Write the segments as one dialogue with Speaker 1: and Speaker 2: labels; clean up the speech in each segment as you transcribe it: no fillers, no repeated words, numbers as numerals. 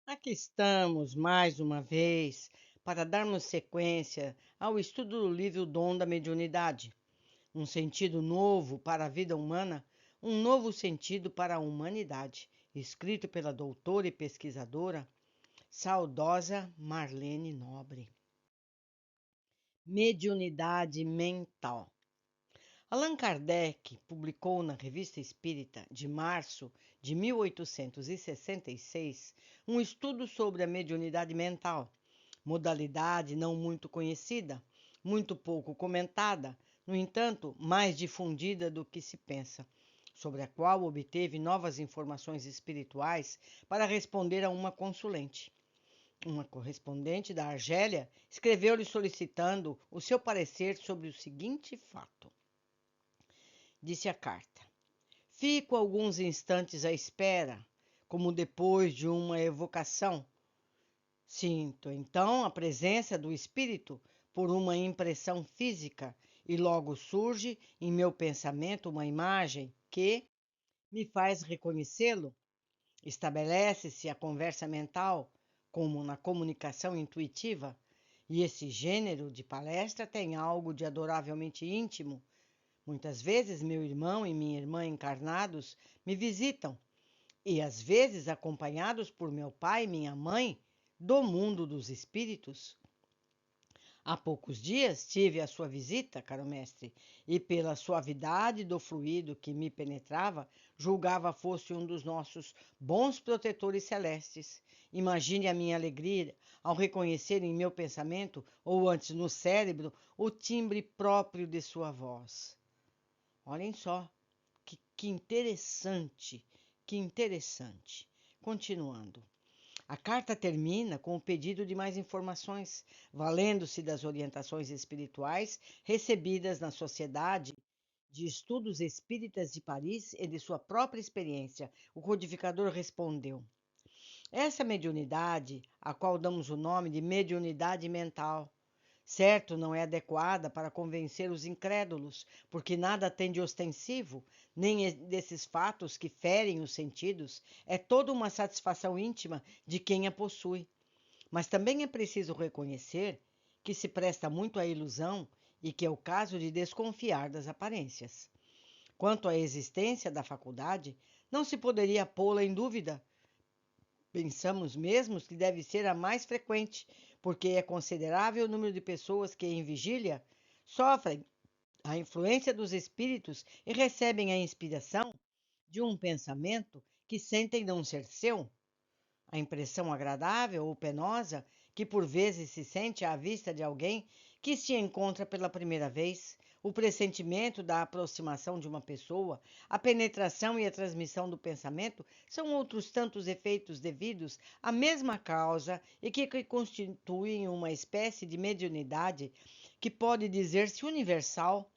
Speaker 1: Aqui estamos mais uma vez para darmos sequência ao estudo do livro O Dom da Mediunidade, um sentido novo para a vida humana, um novo sentido para a humanidade, escrito pela doutora e pesquisadora saudosa Marlene Nobre. Mediunidade mental. Allan Kardec publicou na Revista Espírita, de março de 1866, um estudo sobre a mediunidade mental, modalidade não muito conhecida, muito pouco comentada, no entanto, mais difundida do que se pensa, sobre a qual obteve novas informações espirituais para responder a uma consulente. Uma correspondente da Argélia escreveu-lhe solicitando o seu parecer sobre o seguinte fato. Disse a carta: Fico alguns instantes à espera, como depois de uma evocação. Sinto então a presença do espírito por uma impressão física e logo surge em meu pensamento uma imagem que me faz reconhecê-lo. Estabelece-se a conversa mental, como na comunicação intuitiva, e esse gênero de palestra tem algo de adoravelmente íntimo. Muitas vezes meu irmão e minha irmã encarnados me visitam, e às vezes acompanhados por meu pai e minha mãe do mundo dos espíritos. Há poucos dias tive a sua visita, caro mestre, e pela suavidade do fluido que me penetrava, julgava fosse um dos nossos bons protetores celestes. Imagine a minha alegria ao reconhecer em meu pensamento, ou antes no cérebro, o timbre próprio de sua voz. Olhem só, que interessante, que interessante. Continuando. A carta termina com o pedido de mais informações, valendo-se das orientações espirituais recebidas na Sociedade de Estudos Espíritas de Paris e de sua própria experiência. O codificador respondeu: Essa mediunidade, a qual damos o nome de mediunidade mental, certo, não é adequada para convencer os incrédulos, porque nada tem de ostensivo, nem desses fatos que ferem os sentidos, é toda uma satisfação íntima de quem a possui. Mas também é preciso reconhecer que se presta muito à ilusão e que é o caso de desconfiar das aparências. Quanto à existência da faculdade, não se poderia pô-la em dúvida. Pensamos mesmo que deve ser a mais frequente, porque é considerável o número de pessoas que, em vigília, sofrem a influência dos espíritos e recebem a inspiração de um pensamento que sentem não ser seu. A impressão agradável ou penosa que por vezes se sente à vista de alguém que se encontra pela primeira vez, o pressentimento da aproximação de uma pessoa, a penetração e a transmissão do pensamento são outros tantos efeitos devidos à mesma causa e que constituem uma espécie de mediunidade que pode dizer-se universal,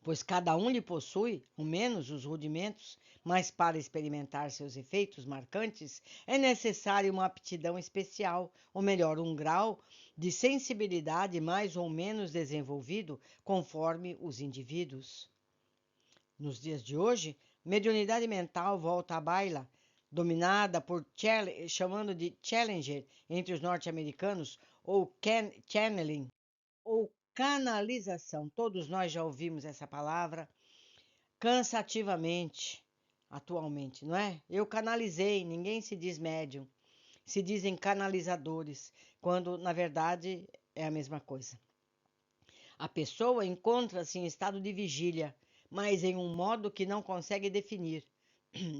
Speaker 1: pois cada um lhe possui, ao menos, os rudimentos, mas para experimentar seus efeitos marcantes é necessária uma aptidão especial, ou melhor, um grau de sensibilidade mais ou menos desenvolvido conforme os indivíduos. Nos dias de hoje, mediunidade mental volta à baila, dominada por chamando de Challenger entre os norte-americanos, ou channeling, ou canalização. Todos nós já ouvimos essa palavra cansativamente atualmente, não é? Eu canalizei, ninguém se diz médium, se dizem canalizadores, quando na verdade é a mesma coisa. A pessoa encontra-se em estado de vigília, mas em um modo que não consegue definir.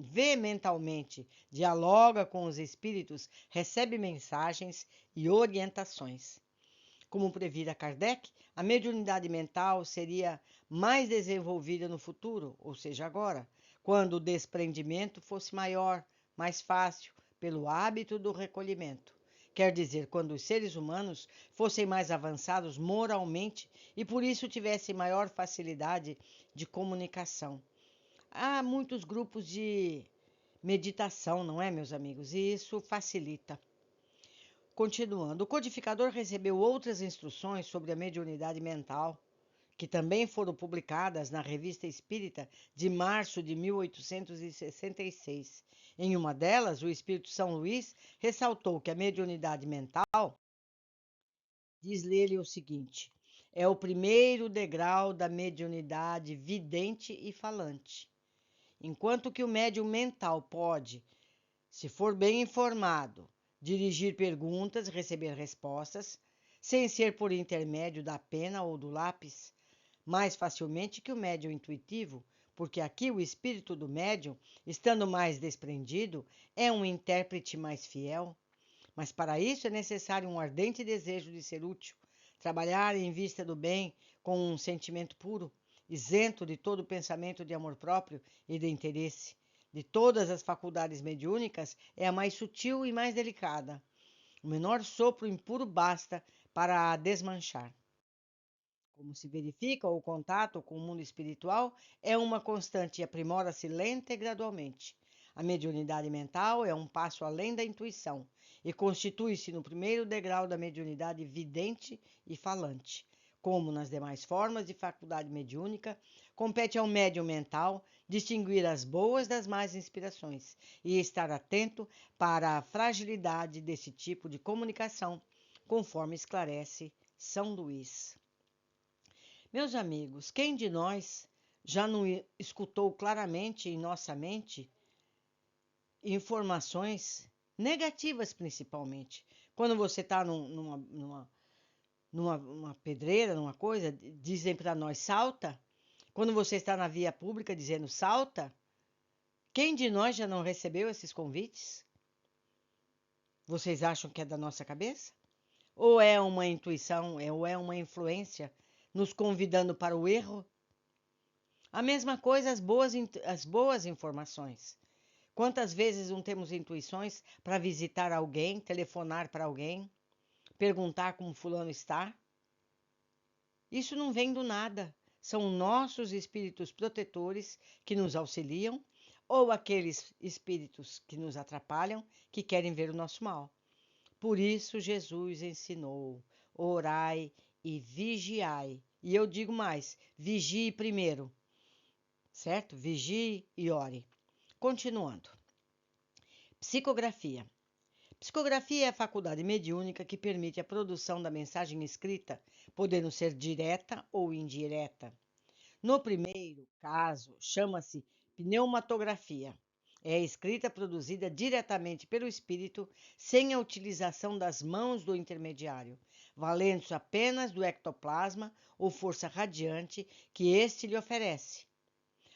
Speaker 1: Vê mentalmente, dialoga com os espíritos, recebe mensagens e orientações. Como previra Kardec, a mediunidade mental seria mais desenvolvida no futuro, ou seja, agora, quando o desprendimento fosse maior, mais fácil, pelo hábito do recolhimento. Quer dizer, quando os seres humanos fossem mais avançados moralmente e por isso tivessem maior facilidade de comunicação. Há muitos grupos de meditação, não é, meus amigos? E isso facilita. Continuando, o codificador recebeu outras instruções sobre a mediunidade mental, que também foram publicadas na Revista Espírita de março de 1866. Em uma delas, o espírito São Luís ressaltou que a mediunidade mental, diz nele o seguinte, é o primeiro degrau da mediunidade vidente e falante. Enquanto que o médium mental pode, se for bem informado, dirigir perguntas, receber respostas, sem ser por intermédio da pena ou do lápis, mais facilmente que o médium intuitivo, porque aqui o espírito do médium, estando mais desprendido, é um intérprete mais fiel. Mas para isso é necessário um ardente desejo de ser útil, trabalhar em vista do bem com um sentimento puro, isento de todo pensamento de amor próprio e de interesse. De todas as faculdades mediúnicas, é a mais sutil e mais delicada. O menor sopro impuro basta para a desmanchar. Como se verifica, o contato com o mundo espiritual é uma constante e aprimora-se lenta e gradualmente. A mediunidade mental é um passo além da intuição e constitui-se no primeiro degrau da mediunidade vidente e falante. Como nas demais formas de faculdade mediúnica, compete ao médium mental distinguir as boas das más inspirações e estar atento para a fragilidade desse tipo de comunicação, conforme esclarece São Luís. Meus amigos, quem de nós já não escutou claramente em nossa mente informações negativas, principalmente? Quando você está numa pedreira, numa coisa, dizem para nós salta. Quando você está na via pública dizendo salta, quem de nós já não recebeu esses convites? Vocês acham que é da nossa cabeça? Ou é uma intuição, ou é uma influência nos convidando para o erro? A mesma coisa as boas informações. Quantas vezes não temos intuições para visitar alguém, telefonar para alguém, perguntar como fulano está? Isso não vem do nada. São nossos espíritos protetores que nos auxiliam ou aqueles espíritos que nos atrapalham, que querem ver o nosso mal. Por isso Jesus ensinou: orai e vigiai. E eu digo mais: vigie primeiro, certo? Vigie e ore. Continuando. Psicografia. Psicografia é a faculdade mediúnica que permite a produção da mensagem escrita, podendo ser direta ou indireta. No primeiro caso, chama-se pneumatografia. É a escrita produzida diretamente pelo espírito, sem a utilização das mãos do intermediário, valendo-se apenas do ectoplasma ou força radiante que este lhe oferece.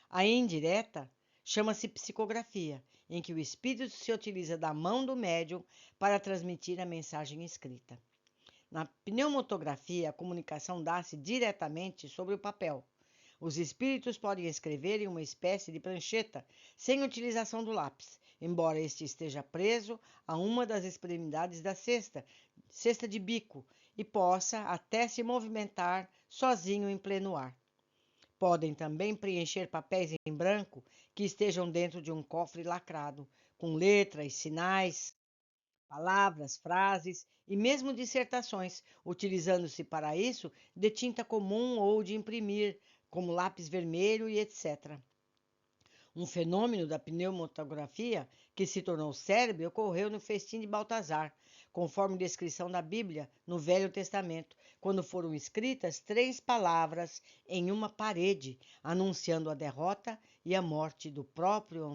Speaker 1: A indireta chama-se psicografia, em que o espírito se utiliza da mão do médium para transmitir a mensagem escrita. Na pneumatografia, a comunicação dá-se diretamente sobre o papel. Os espíritos podem escrever em uma espécie de prancheta, sem utilização do lápis, embora este esteja preso a uma das extremidades da cesta de bico, e possa até se movimentar sozinho em pleno ar. Podem também preencher papéis em branco que estejam dentro de um cofre lacrado, com letras, sinais, palavras, frases e mesmo dissertações, utilizando-se para isso de tinta comum ou de imprimir, como lápis vermelho e etc. Um fenômeno da pneumatografia que se tornou célebre ocorreu no festim de Baltazar, conforme descrição da Bíblia no Velho Testamento, quando foram escritas 3 palavras em uma parede, anunciando a derrota e a morte do próprio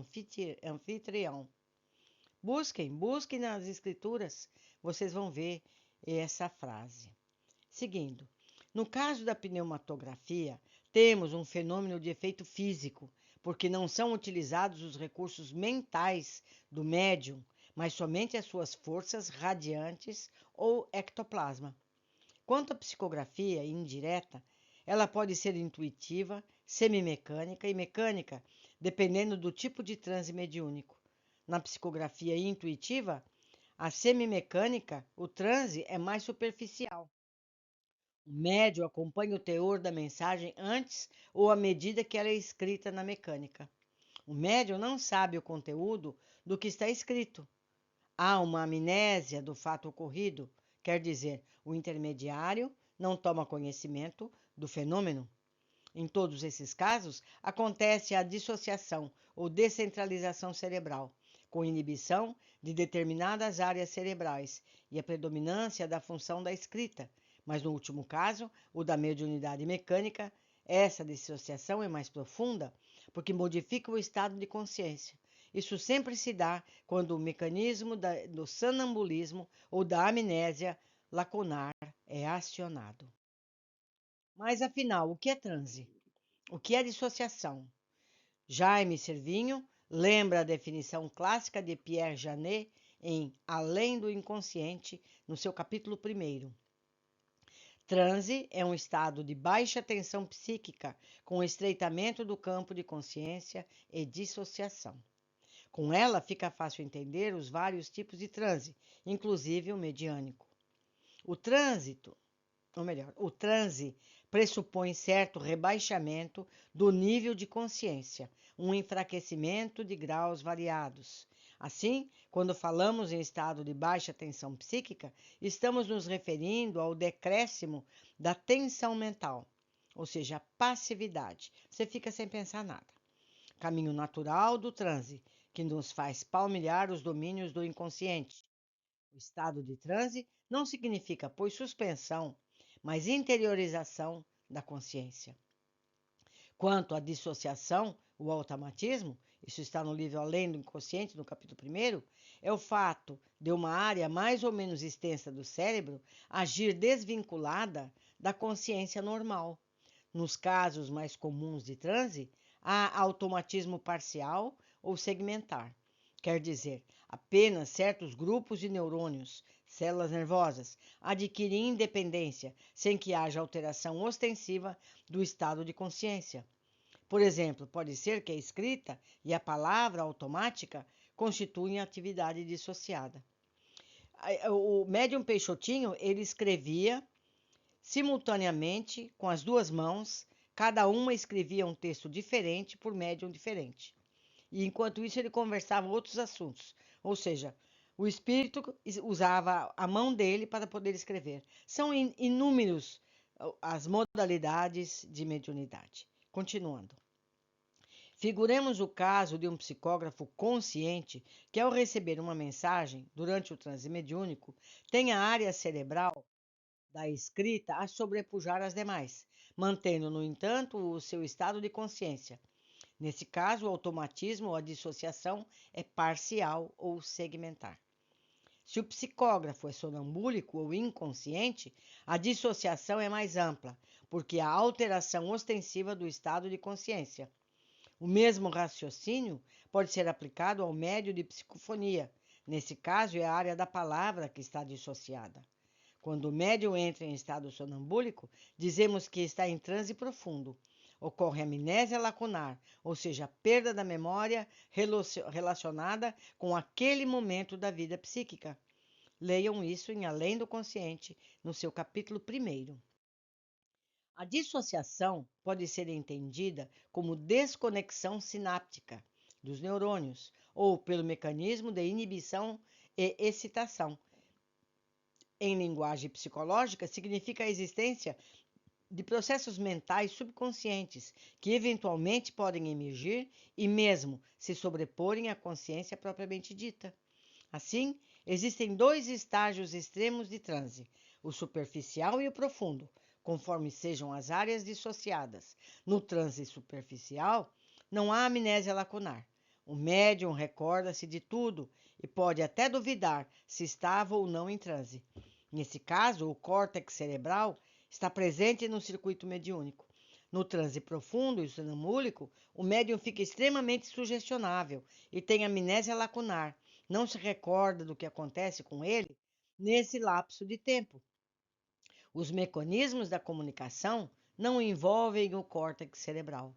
Speaker 1: anfitrião. Busquem nas Escrituras, vocês vão ver essa frase. Seguindo, no caso da pneumatografia, temos um fenômeno de efeito físico, porque não são utilizados os recursos mentais do médium, mas somente as suas forças radiantes ou ectoplasma. Quanto à psicografia indireta, ela pode ser intuitiva, semimecânica e mecânica, dependendo do tipo de transe mediúnico. Na psicografia intuitiva, a semimecânica, o transe é mais superficial. O médium acompanha o teor da mensagem antes ou à medida que ela é escrita na mecânica. O médium não sabe o conteúdo do que está escrito. Há uma amnésia do fato ocorrido, quer dizer, o intermediário não toma conhecimento do fenômeno. Em todos esses casos, acontece a dissociação ou descentralização cerebral, com inibição de determinadas áreas cerebrais e a predominância da função da escrita. Mas no último caso, o da mediunidade mecânica, essa dissociação é mais profunda porque modifica o estado de consciência. Isso sempre se dá quando o mecanismo do sonambulismo ou da amnésia lacunar é acionado. Mas afinal, o que é transe? O que é dissociação? Jaime Servinho lembra a definição clássica de Pierre Janet em Além do Inconsciente, no seu capítulo 1º. Transe é um estado de baixa tensão psíquica com estreitamento do campo de consciência e dissociação. Com ela fica fácil entender os vários tipos de transe, inclusive o mediânico. O transe pressupõe certo rebaixamento do nível de consciência, um enfraquecimento de graus variados. Assim, quando falamos em estado de baixa tensão psíquica, estamos nos referindo ao decréscimo da tensão mental, ou seja, a passividade. Você fica sem pensar nada. Caminho natural do transe, que nos faz palmilhar os domínios do inconsciente. O estado de transe não significa, pois, suspensão, mas interiorização da consciência. Quanto à dissociação, o automatismo, isso está no livro Além do Inconsciente, no capítulo 1º, é o fato de uma área mais ou menos extensa do cérebro agir desvinculada da consciência normal. Nos casos mais comuns de transe, há automatismo parcial ou segmentar. Quer dizer, apenas certos grupos de neurônios, células nervosas, adquirem independência sem que haja alteração ostensiva do estado de consciência. Por exemplo, pode ser que a escrita e a palavra automática constituem atividade dissociada. O médium Peixotinho, ele escrevia simultaneamente com as duas mãos, cada uma escrevia um texto diferente por médium diferente. E enquanto isso ele conversava outros assuntos, ou seja, o espírito usava a mão dele para poder escrever. São inúmeros as modalidades de mediunidade. Continuando. Figuremos o caso de um psicógrafo consciente que, ao receber uma mensagem durante o transe mediúnico, tem a área cerebral da escrita a sobrepujar as demais, mantendo, no entanto, o seu estado de consciência. Nesse caso, o automatismo ou a dissociação é parcial ou segmentar. Se o psicógrafo é sonambúlico ou inconsciente, a dissociação é mais ampla, porque há alteração ostensiva do estado de consciência. O mesmo raciocínio pode ser aplicado ao médio de psicofonia. Nesse caso, é a área da palavra que está dissociada. Quando o médium entra em estado sonambúlico, dizemos que está em transe profundo. Ocorre amnésia lacunar, ou seja, a perda da memória relacionada com aquele momento da vida psíquica. Leiam isso em Além do Consciente, no seu capítulo 1º. A dissociação pode ser entendida como desconexão sináptica dos neurônios ou pelo mecanismo de inibição e excitação. Em linguagem psicológica, significa a existência de processos mentais subconscientes que eventualmente podem emergir e mesmo se sobreporem à consciência propriamente dita. Assim, existem dois estágios extremos de transe, o superficial e o profundo, conforme sejam as áreas dissociadas. No transe superficial, não há amnésia lacunar. O médium recorda-se de tudo e pode até duvidar se estava ou não em transe. Nesse caso, o córtex cerebral está presente no circuito mediúnico. No transe profundo e sonambúlico, o médium fica extremamente sugestionável e tem amnésia lacunar. Não se recorda do que acontece com ele nesse lapso de tempo. Os mecanismos da comunicação não envolvem o córtex cerebral.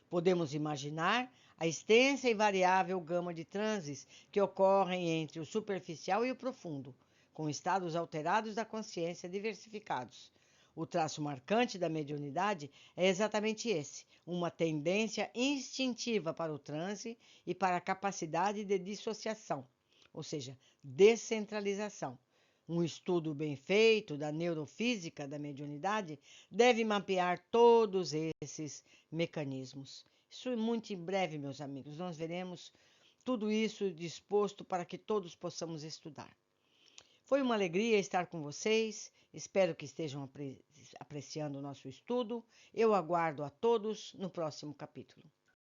Speaker 1: Podemos imaginar a extensa e variável gama de transes que ocorrem entre o superficial e o profundo, com estados alterados da consciência diversificados. O traço marcante da mediunidade é exatamente esse, uma tendência instintiva para o transe e para a capacidade de dissociação, ou seja, descentralização. Um estudo bem feito da neurofísica da mediunidade deve mapear todos esses mecanismos. Isso muito em breve, meus amigos, nós veremos tudo isso disposto para que todos possamos estudar. Foi uma alegria estar com vocês. Espero que estejam apreciando o nosso estudo. Eu aguardo a todos no próximo capítulo.